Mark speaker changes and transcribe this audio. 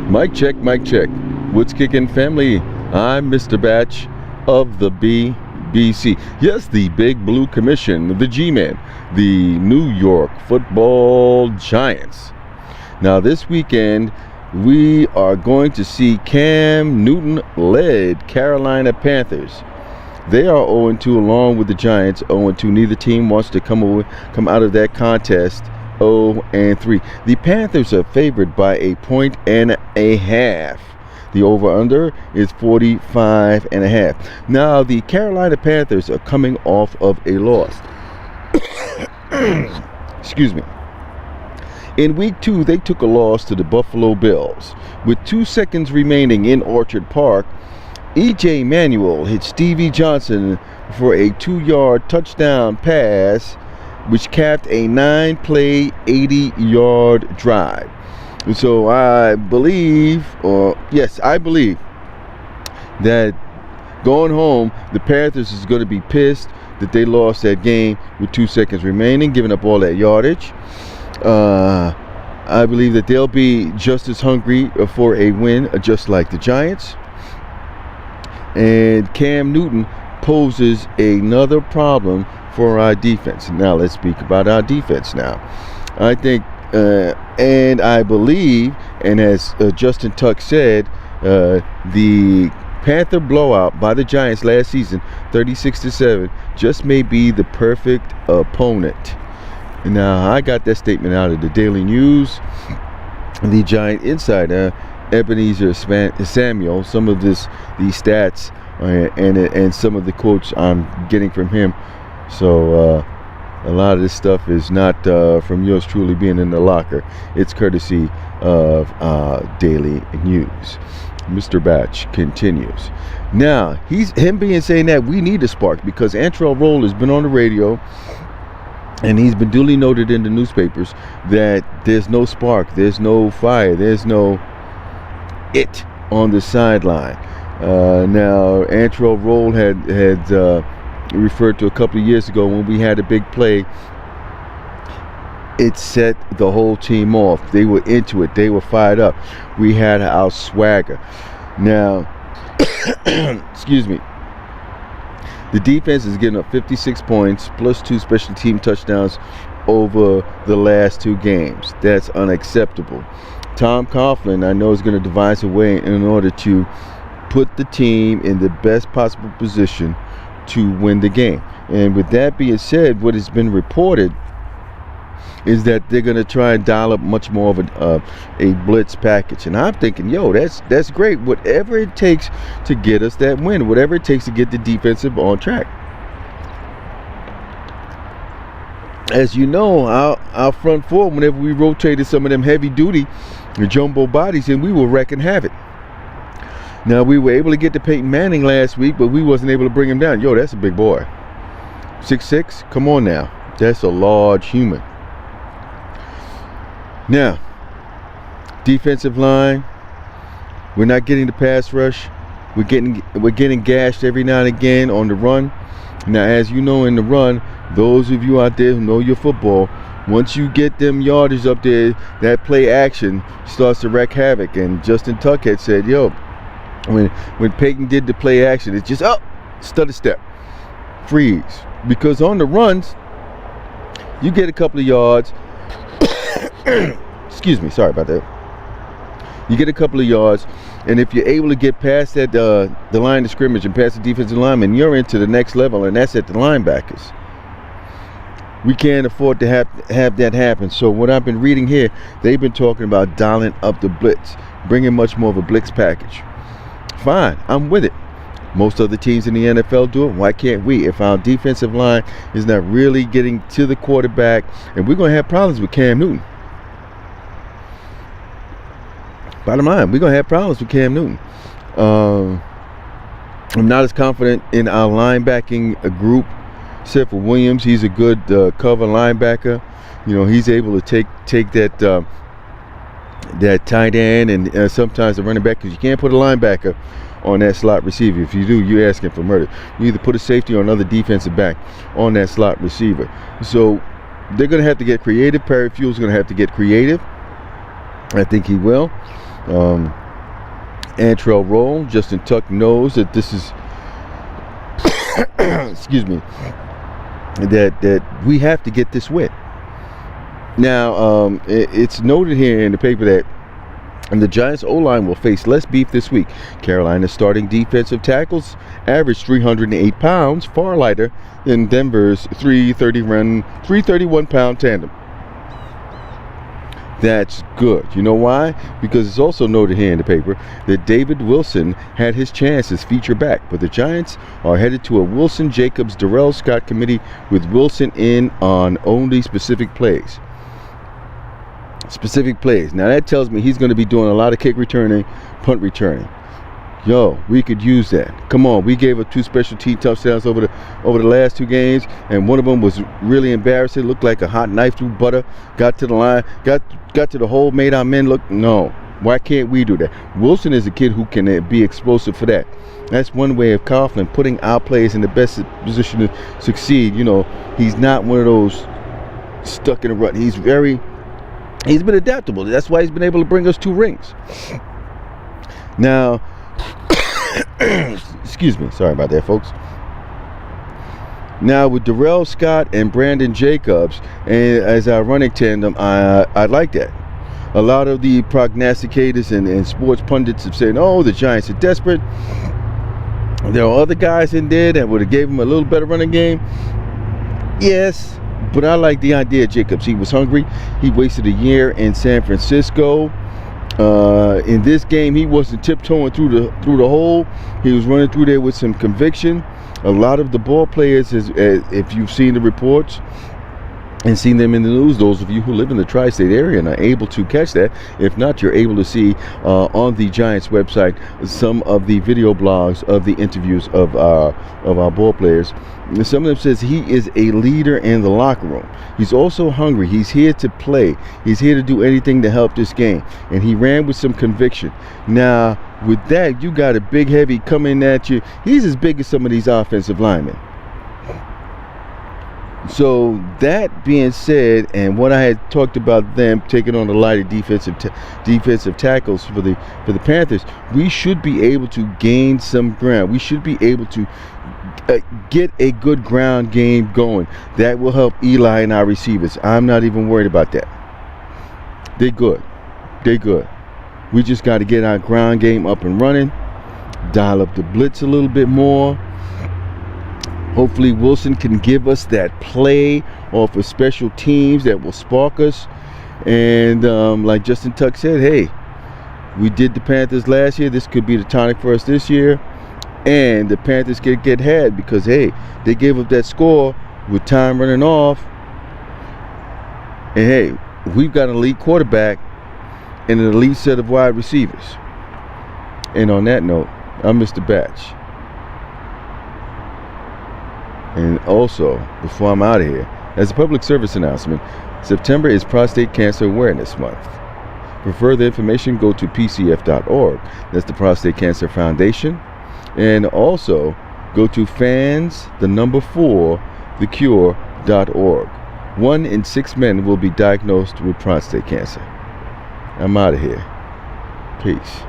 Speaker 1: Mic check, mic check. What's kicking, family? I'm Mr. Batch of the BBC. Yes, the Big Blue Commission, the G-Men, the New York Football Giants. Now, this weekend, we are going to see Cam Newton-led Carolina Panthers. They are 0-2 along with the Giants, 0-2. Neither team wants to come out of that contest 0-3. The Panthers are favored by 1.5 points. The over-under is 45.5. Now, the Carolina Panthers are coming off of a loss. Excuse me. In week 2, they took a loss to the Buffalo Bills. With 2 seconds remaining in Orchard Park, E.J. Manuel hit Stevie Johnson for a 2-yard touchdown pass, which capped a 9-play, 80-yard drive. So I believe that going home, the Panthers is going to be pissed that they lost that game with 2 seconds remaining, giving up all that yardage. I believe that they'll be just as hungry for a win, just like the Giants. And Cam Newton poses another problem for our defense. Now, let's speak about our defense now. I think, and I believe, and as Justin Tuck said, the Panther blowout by the Giants last season, 36-7, just may be the perfect opponent. Now, I got that statement out of the Daily News. The Giant insider, Ebenezer Samuel, some of these stats and some of the quotes I'm getting from him. So a lot of this stuff is not from yours truly being in the locker. It's courtesy of Daily News. Mr. Batch continues. Now, him saying that we need a spark because Antrell Roll has been on the radio and he's been duly noted in the newspapers that there's no spark, there's no fire, there's no it on the sideline. Now, Antrell Roll had referred to a couple of years ago when we had a big play. It set the whole team off. They were into it. They were fired up. We had our swagger. Now, excuse me. The defense is getting up 56 points plus 2 special team touchdowns over the last 2 games. That's unacceptable. Tom Coughlin, I know, is going to devise a way in order to put the team in the best possible position to win the game. And with that being said, what has been reported is that they're going to try and dial up much more of a blitz package. And I'm thinking, that's great. Whatever it takes to get us that win, whatever it takes to get the defensive on track. As you know, our front four, whenever we rotated some of them heavy-duty jumbo bodies, and we were wrecking havoc. Now, we were able to get to Peyton Manning last week, but we wasn't able to bring him down. That's a big boy. 6'6", come on now. That's a large human. Now, defensive line, we're not getting the pass rush. We're getting gashed every now and again on the run. Now, as you know, in the run, those of you out there who know your football, once you get them yardage up there, that play action starts to wreak havoc. And Justin Tuck had said, when Peyton did the play action, it's just stutter step, freeze. Because on the runs, you get a couple of yards. Excuse me, sorry about that. You get a couple of yards, and if you're able to get past that the line of scrimmage and past the defensive lineman, you're into the next level, and that's at the linebackers. We can't afford to have that happen. So what I've been reading here, they've been talking about dialing up the blitz, bringing much more of a blitz package. Fine, I'm with it. Most other teams in the NFL do it. Why can't we? If our defensive line is not really getting to the quarterback, and we're going to have problems with Cam Newton. Bottom line, we're going to have problems with Cam Newton. I'm not as confident in our linebacking group, except for Williams. He's a good cover linebacker. He's able to take that tight end and sometimes the running back, because you can't put a linebacker on that slot receiver. If you do, you're asking for murder. You either put a safety or another defensive back on that slot receiver. So they're going to have to get creative. Perry Fuel's going to have to get creative. I think he will. Antrell Roll. Justin Tuck knows that this is excuse me, that we have to get this win. Now, it's noted here in the paper that the Giants O-line will face less beef this week. Carolina's starting defensive tackles average 308 pounds, far lighter than Denver's 331-pound tandem. That's good. You know why? Because it's also noted here in the paper that David Wilson had his chance as feature back, but the Giants are headed to a Wilson-Jacobs-Darrell Scott committee with Wilson in on only specific plays. Now that tells me he's going to be doing a lot of kick returning, punt returning. Yo, we could use that. Come on, we gave up 2 special team touchdowns over the last 2 games, and one of them was really embarrassing. Looked like a hot knife through butter. Got to the line, got to the hole, made our men look. No, why can't we do that? Wilson is a kid who can be explosive for that. That's one way of Coughlin putting our players in the best position to succeed. You know, he's not one of those stuck in a rut. He's been adaptable. That's why he's been able to bring us 2 rings. Now, excuse me, sorry about that, folks. Now with Darrell Scott and Brandon Jacobs and as our running tandem, I like that. A lot of the prognosticators and sports pundits have said, oh, the Giants are desperate. There are other guys in there that would have gave him a little better running game. Yes, but I like the idea of Jacobs. He was hungry. He wasted a year in San Francisco. In this game, he wasn't tiptoeing through the hole. He was running through there with some conviction. A lot of the ball players, if you've seen the reports and seen them in the news, those of you who live in the tri-state area and are able to catch that. If not, you're able to see on the Giants website some of the video blogs of the interviews of our ball players. Some of them says he is a leader in the locker room. He's also hungry. He's here to play. He's here to do anything to help this game. And he ran with some conviction. Now, with that, you got a big heavy coming at you. He's as big as some of these offensive linemen. So that being said, and what I had talked about them taking on the lighter defensive tackles for the Panthers, we should be able to gain some ground. We should be able to get a good ground game going. That will help Eli and our receivers. I'm not even worried about that. They're good. We just got to get our ground game up and running, dial up the blitz a little bit more. Hopefully Wilson can give us that play off of special teams that will spark us. And like Justin Tuck said, hey, we did the Panthers last year. This could be the tonic for us this year. And the Panthers could get had because, hey, they gave up that score with time running off. And, hey, we've got an elite quarterback and an elite set of wide receivers. And on that note, I'm Mr. Batch. And also, before I'm out of here, as a public service announcement, September is Prostate Cancer Awareness Month. For further information, go to pcf.org. That's the Prostate Cancer Foundation. And also, go to fans4thecure.org. 1 in 6 men will be diagnosed with prostate cancer. I'm out of here. Peace.